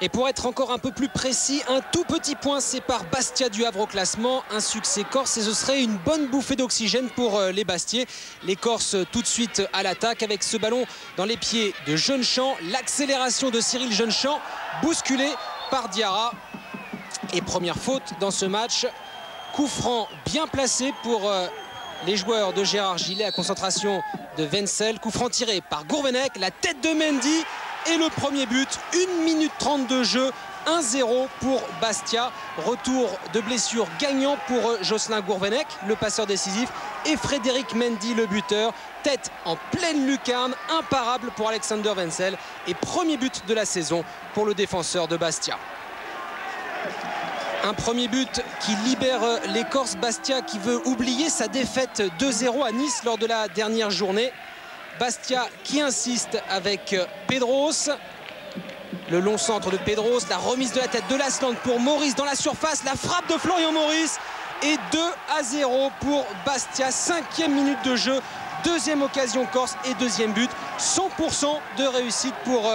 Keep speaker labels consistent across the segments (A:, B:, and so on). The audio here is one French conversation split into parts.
A: Et pour être encore un peu plus précis, un tout petit point sépare Bastia du Havre au classement. Un succès corse et ce serait une bonne bouffée d'oxygène pour les Bastiais. Les Corses tout de suite à l'attaque avec ce ballon dans les pieds de Jeunechamp. L'accélération de Cyril Jeunechamp, bousculé par Diarra. Et première faute dans ce match. Coup franc bien placé pour les joueurs de Gérard Gillet à concentration de Wenzel. Coup franc tiré par Gourvenec, la tête de Mendy et le premier but. 1 minute 30 de jeu, 1-0 pour Bastia. Retour de blessure gagnant pour Jocelyn Gourvenec, le passeur décisif, et Frédéric Mendy, le buteur. Tête en pleine lucarne, imparable pour Alexander Wenzel. Et premier but de la saison pour le défenseur de Bastia. Un premier but qui libère les Corses. Bastia qui veut oublier sa défaite 2-0 à Nice lors de la dernière journée. Bastia qui insiste avec Pedros. Le long centre de Pedros, la remise de la tête de Lasland pour Maurice dans la surface. La frappe de Florian Maurice et 2-0 pour Bastia. 5e minute de jeu. Deuxième occasion corse et deuxième but. 100% de réussite pour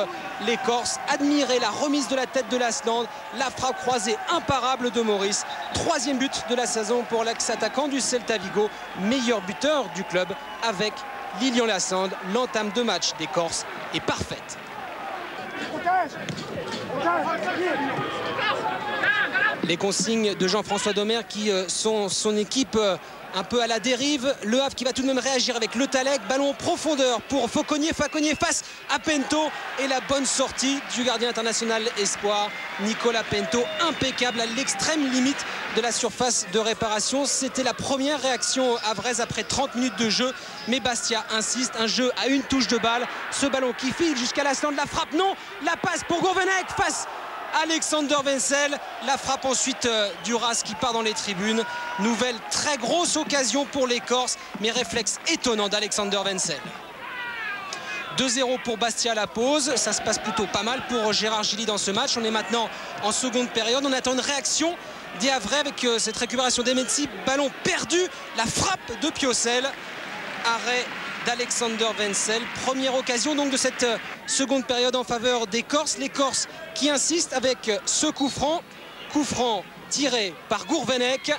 A: les Corses. Admirez la remise de la tête de Lasland, la frappe croisée imparable de Maurice. Troisième but de la saison pour l'ex-attaquant du Celta Vigo, meilleur buteur du club avec Lilian Lasland. L'entame de match des Corses est parfaite. Les consignes de Jean-François Domer qui sont son équipe un peu à la dérive. Le Havre qui va tout de même réagir avec Le Talec. Ballon en profondeur pour Fauconnier. Fauconnier face à Pento. Et la bonne sortie du gardien international espoir, Nicolas Pento. Impeccable à l'extrême limite de la surface de réparation. C'était la première réaction havraise après 30 minutes de jeu. Mais Bastia insiste. Un jeu à une touche de balle. Ce ballon qui file jusqu'à Lasland. La frappe, non. La passe pour Gourvenec face Alexander Wenzel. La frappe ensuite d'Uras qui part dans les tribunes. Nouvelle très grosse occasion pour les Corses, mais réflexe étonnant d'Alexander Wenzel. 2-0 pour Bastia à la pause. Ça se passe plutôt pas mal pour Gérard Gilly dans ce match. On est maintenant en seconde période. On attend une réaction des Havrais avec cette récupération d'Emetsi. Ballon perdu. La frappe de Piocel. Arrêt d'Alexander Wenzel. Première occasion donc de cette seconde période en faveur des Corses. Les Corses qui insistent avec ce coup franc. Coup franc tiré par Gourvenec.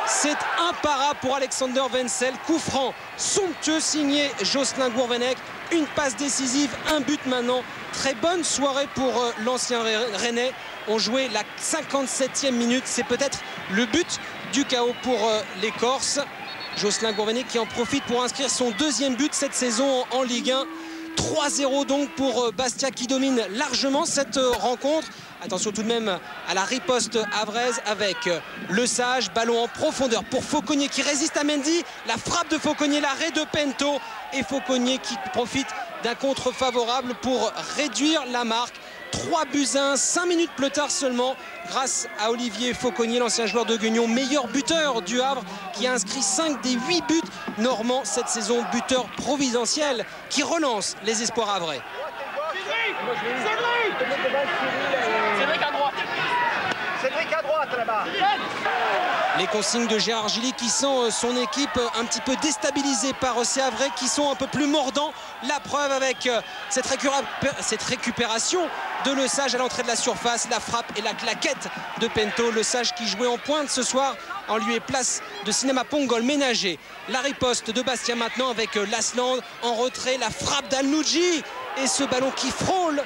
A: C'est imparable pour Alexander Wenzel. Coup franc somptueux signé Jocelyn Gourvenec. Une passe décisive, un but maintenant. Très bonne soirée pour l'ancien Rennais. On jouait la 57e minute. C'est peut-être le but du chaos pour les Corses. Jocelyn Gourvenec qui en profite pour inscrire son deuxième but cette saison en Ligue 1. 3-0 donc pour Bastia qui domine largement cette rencontre. Attention tout de même à la riposte havraise avec Le Sage. Ballon en profondeur pour Fauconnier qui résiste à Mendy. La frappe de Fauconnier, l'arrêt de Pento. Et Fauconnier qui profite d'un contre favorable pour réduire la marque. 3-1, 5 minutes plus tard seulement, grâce à Olivier Fauconnier, l'ancien joueur de Guignon, meilleur buteur du Havre, qui a inscrit 5 des 8 buts normands cette saison, buteur providentiel, qui relance les espoirs havrais. Cédric à droite. Cédric à droite là-bas. Les consignes de Gérard Gilly qui sent son équipe un petit peu déstabilisée par ces Havrais qui sont un peu plus mordants. La preuve avec cette récupération de Le Sage à l'entrée de la surface. La frappe et la claquette de Pento. Le Sage qui jouait en pointe ce soir en lieu et place de Cinéma Pongol ménagé. La riposte de Bastia maintenant avec Lasland en retrait. La frappe d'Al-Noudji et ce ballon qui frôle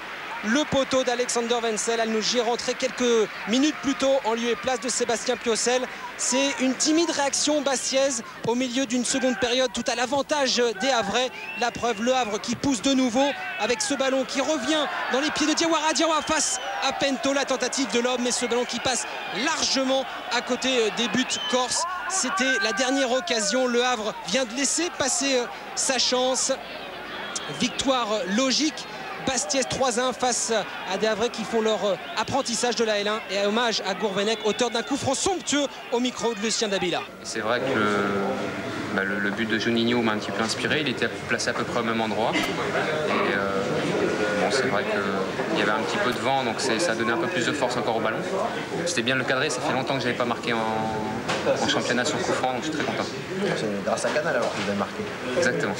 A: le poteau d'Alexander Wenzel. Al-Noudji est rentré quelques minutes plus tôt en lieu et place de Sébastien Piocel. C'est une timide réaction bastiaise au milieu d'une seconde période, tout à l'avantage des Havrais. La preuve, le Havre qui pousse de nouveau avec ce ballon qui revient dans les pieds de Diawara. Diawara face à Pento, la tentative de l'homme, mais ce ballon qui passe largement à côté des buts corses. C'était la dernière occasion. Le Havre vient de laisser passer sa chance. Victoire logique. Bastiais 3-1 face à des Havrais qui font leur apprentissage de la L1 et à hommage à Gourvenec, auteur d'un coup franc somptueux au micro de Lucien Dabila.
B: C'est vrai que le but de Juninho m'a un petit peu inspiré, il était placé à peu près au même endroit. Et bon, c'est vrai qu'il y avait un petit peu de vent, donc ça a donné un peu plus de force encore au ballon. C'était bien le cadré, ça fait longtemps que je n'avais pas marqué en championnat sur coup franc, donc je suis très content.
C: C'est grâce à Canal alors que vous avez marqué.
B: Exactement.